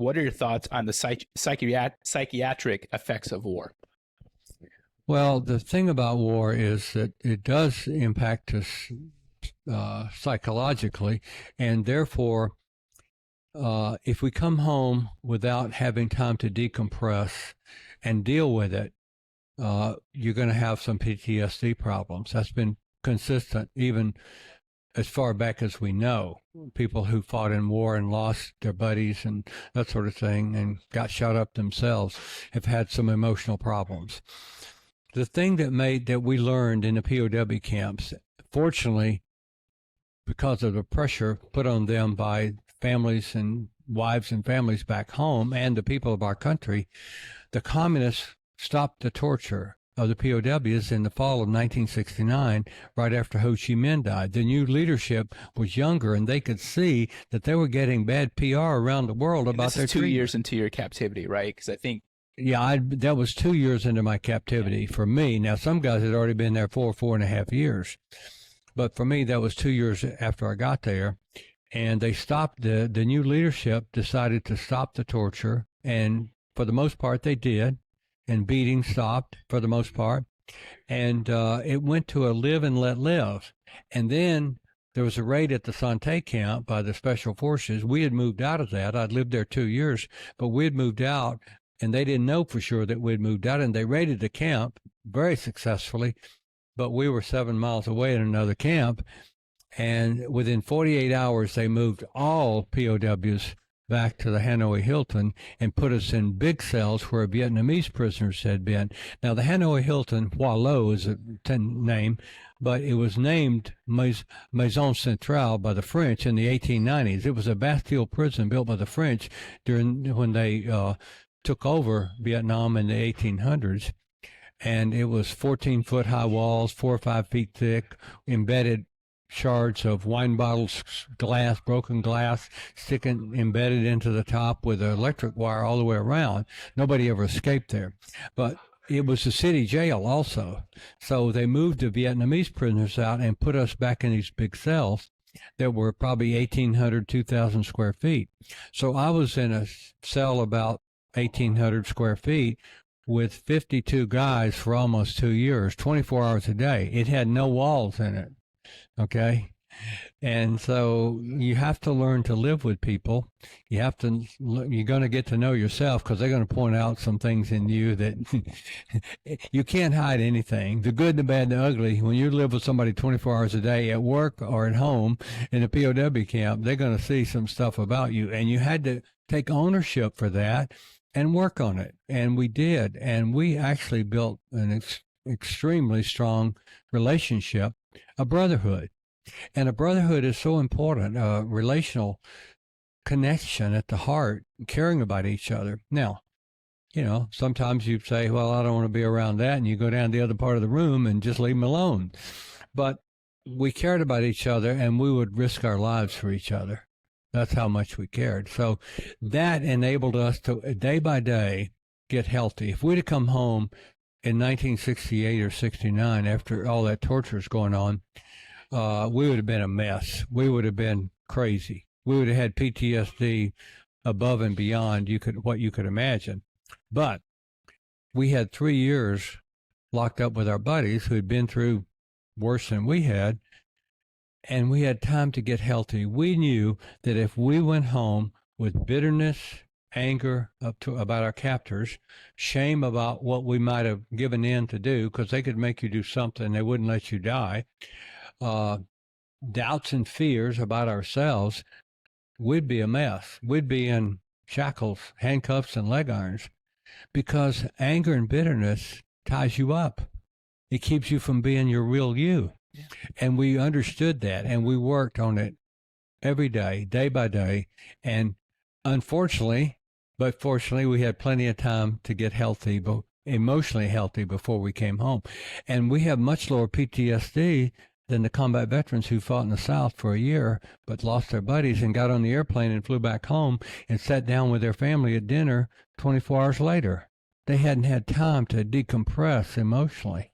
What are your thoughts on the psychiatric effects of war? Well, the thing about war is that it does impact us psychologically, and therefore, if we come home without having time to decompress and deal with it, you're going to have some PTSD problems. That's been consistent even as far back as we know. People who fought in war and lost their buddies and that sort of thing and got shot up themselves have had some emotional problems. The thing that we learned in the POW camps, fortunately, because of the pressure put on them by families and wives and families back home and the people of our country, the communists stopped the torture of the POWs in the fall of 1969, right after Ho Chi Minh died. The new leadership was younger, and they could see that they were getting bad PR around the world about their treatment. 2 years into your captivity, right? Because I think... Yeah, that was 2 years into my captivity for me. Now, some guys had already been there 4.5 years. But for me, that was 2 years after I got there. And they stopped, the new leadership decided to stop the torture. And for the most part, they did. And beating stopped for the most part. And it went to a live and let live. And then there was a raid at the Santé camp by the Special Forces. We had moved out of that. I'd lived there 2 years, but we had moved out. And they didn't know for sure that we'd moved out, and they raided the camp very successfully, but we were 7 miles away in another camp, and within 48 hours, they moved all POWs back to the Hanoi Hilton and put us in big cells where Vietnamese prisoners had been. Now, the Hanoi Hilton, Hoa Lo is a name, but it was named Maison Centrale by the French in the 1890s. It was a Bastille prison built by the French when they took over Vietnam in the 1800s, and it was 14-foot high walls, 4 or 5 feet thick, embedded shards of wine bottles, glass, broken glass, embedded into the top with an electric wire all the way around. Nobody ever escaped there. But it was a city jail also. So they moved the Vietnamese prisoners out and put us back in these big cells that were probably 1,800, 2,000 square feet. So I was in a cell about 1,800 square feet with 52 guys for almost 2 years, 24 hours a day. It had no walls in it, okay? And so you have to learn to live with people. You're going to get to know yourself because they're going to point out some things in you that you can't hide anything. The good, the bad, the ugly. When you live with somebody 24 hours a day at work or at home in a POW camp, they're going to see some stuff about you. And you had to take ownership for that and work on it. And we did. And we actually built an extremely strong relationship, a brotherhood. And a brotherhood is so important, a relational connection at the heart, caring about each other. Now, sometimes you say, well, I don't want to be around that. And you go down the other part of the room and just leave them alone. But we cared about each other, and we would risk our lives for each other. That's how much we cared. So that enabled us to, day by day, get healthy. If we'd have come home in 1968 or 69, after all that torture is going on, we would have been a mess. We would have been crazy. We would have had PTSD above and beyond what you could imagine. But we had 3 years locked up with our buddies who had been through worse than we had, and we had time to get healthy. We knew that if we went home with bitterness, anger about our captors, shame about what we might have given in to do, because they could make you do something, they wouldn't let you die, doubts and fears about ourselves, we'd be a mess. We'd be in shackles, handcuffs, and leg irons, because anger and bitterness ties you up. It keeps you from being your real you. Yeah. And we understood that, and we worked on it every day, day by day. And unfortunately, but fortunately, we had plenty of time to get healthy, emotionally healthy before we came home. And we have much lower PTSD than the combat veterans who fought in the South for a year, but lost their buddies and got on the airplane and flew back home and sat down with their family at dinner 24 hours later. They hadn't had time to decompress emotionally.